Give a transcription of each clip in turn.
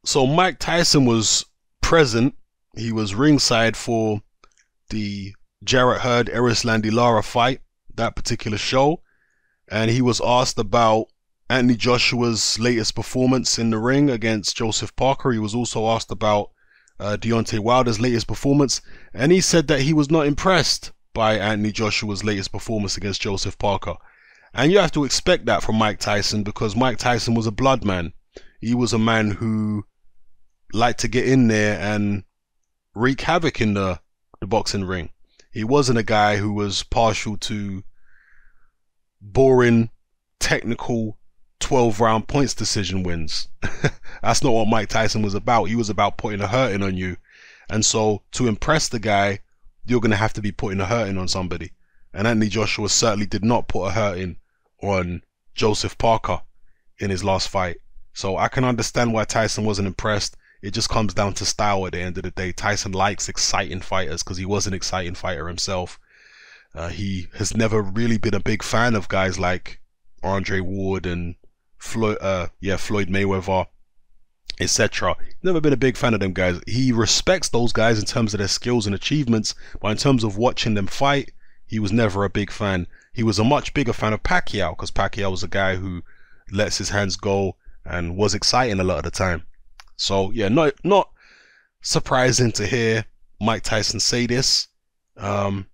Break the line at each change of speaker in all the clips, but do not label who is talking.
So Mike Tyson was present. He was ringside for the Jarrett Hurd Erislandy Lara fight, that particular show, and he was asked about Anthony Joshua's latest performance in the ring against Joseph Parker. He was also asked about Deontay Wilder's latest performance, and he said that he was not impressed by Anthony Joshua's latest performance against Joseph Parker. And you have to expect that from Mike Tyson, because Mike Tyson was a blood man. He was a man who liked to get in there and wreak havoc in the boxing ring. He wasn't a guy who was partial to boring, technical 12-round points decision wins. That's not what Mike Tyson was about. He was about putting a hurting on you. And so to impress the guy, you're going to have to be putting a hurting on somebody. And Anthony Joshua certainly did not put a hurting on Joseph Parker in his last fight. So I can understand why Tyson wasn't impressed. It just comes down to style at the end of the day. Tyson likes exciting fighters because he was an exciting fighter himself. He has never really been a big fan of guys like Andre Ward and Floyd Mayweather, etc. Never been a big fan of them guys. He respects those guys in terms of their skills and achievements, but in terms of watching them fight, he was never a big fan. He was a much bigger fan of Pacquiao, because Pacquiao was a guy who lets his hands go and was exciting a lot of the time. So yeah, not surprising to hear Mike Tyson say this. But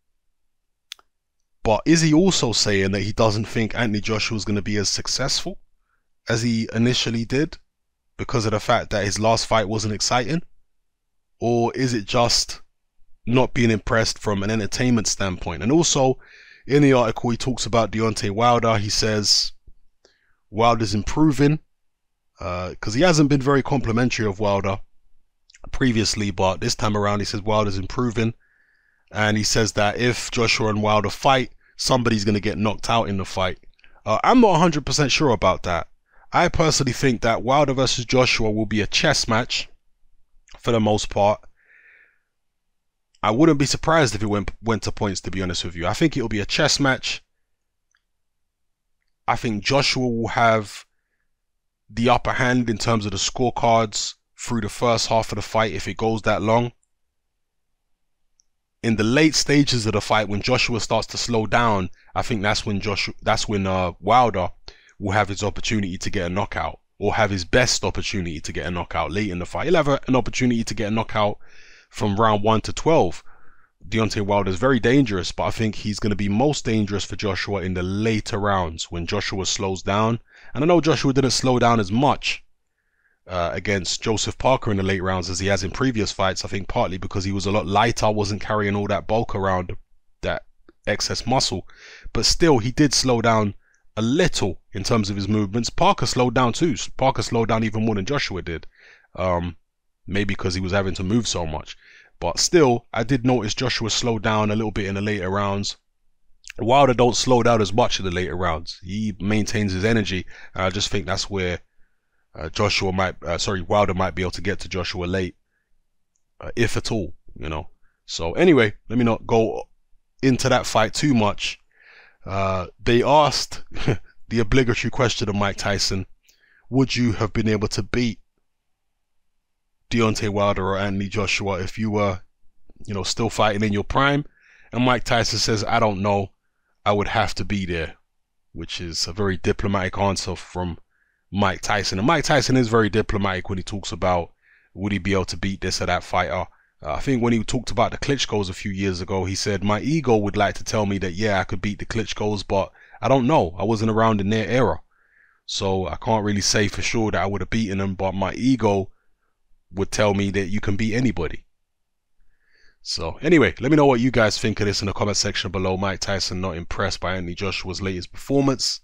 is he also saying that he doesn't think Anthony Joshua is going to be as successful as he initially did because of the fact that his last fight wasn't exciting? Or is it just not being impressed from an entertainment standpoint? And also, in the article, he talks about Deontay Wilder. He says Wilder's improving, because he hasn't been very complimentary of Wilder previously, but this time around he says Wilder's improving. And he says that if Joshua and Wilder fight, somebody's going to get knocked out in the fight. I'm not 100% sure about that. I personally think that Wilder versus Joshua will be a chess match for the most part. I wouldn't be surprised if it went to points, to be honest with you. I think it'll be a chess match. I think Joshua will have the upper hand in terms of the scorecards through the first half of the fight if it goes that long. In the late stages of the fight, when Joshua starts to slow down, I think that's when Wilder will have his opportunity to get a knockout, or have his best opportunity to get a knockout late in the fight. He'll have an opportunity to get a knockout from round 1 to 12. Deontay Wilder is very dangerous, but I think he's going to be most dangerous for Joshua in the later rounds when Joshua slows down. And I know Joshua didn't slow down as much against Joseph Parker in the late rounds as he has in previous fights. I think partly because he was a lot lighter, wasn't carrying all that bulk around, that excess muscle. But still, he did slow down a little in terms of his movements. Parker slowed down too. Parker slowed down even more than Joshua did. Maybe because he was having to move so much. But still, I did notice Joshua slowed down a little bit in the later rounds. Wilder don't slow down as much in the later rounds. He maintains his energy. And I just think that's where Wilder might be able to get to Joshua late, if at all, you know. So anyway, let me not go into that fight too much. They asked the obligatory question of Mike Tyson: would you have been able to beat Deontay Wilder or Anthony Joshua if you were, still fighting in your prime? And Mike Tyson says, I don't know, I would have to be there, which is a very diplomatic answer from Mike Tyson. And Mike Tyson is very diplomatic when he talks about would he be able to beat this or that fighter. I think when he talked about the Klitschko's a few years ago, he said, my ego would like to tell me that, yeah, I could beat the Klitschko's, but I don't know. I wasn't around in their era. So I can't really say for sure that I would have beaten them, but my ego would tell me that you can beat anybody. So anyway, let me know what you guys think of this in the comment section below. Mike Tyson not impressed by Anthony Joshua's latest performance.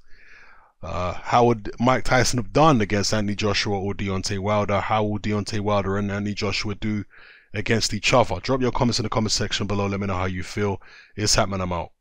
How would Mike Tyson have done against Anthony Joshua or Deontay Wilder? How will Deontay Wilder and Anthony Joshua do against each other? Drop your comments in the comment section below. Let me know how you feel. It's happening. I'm out.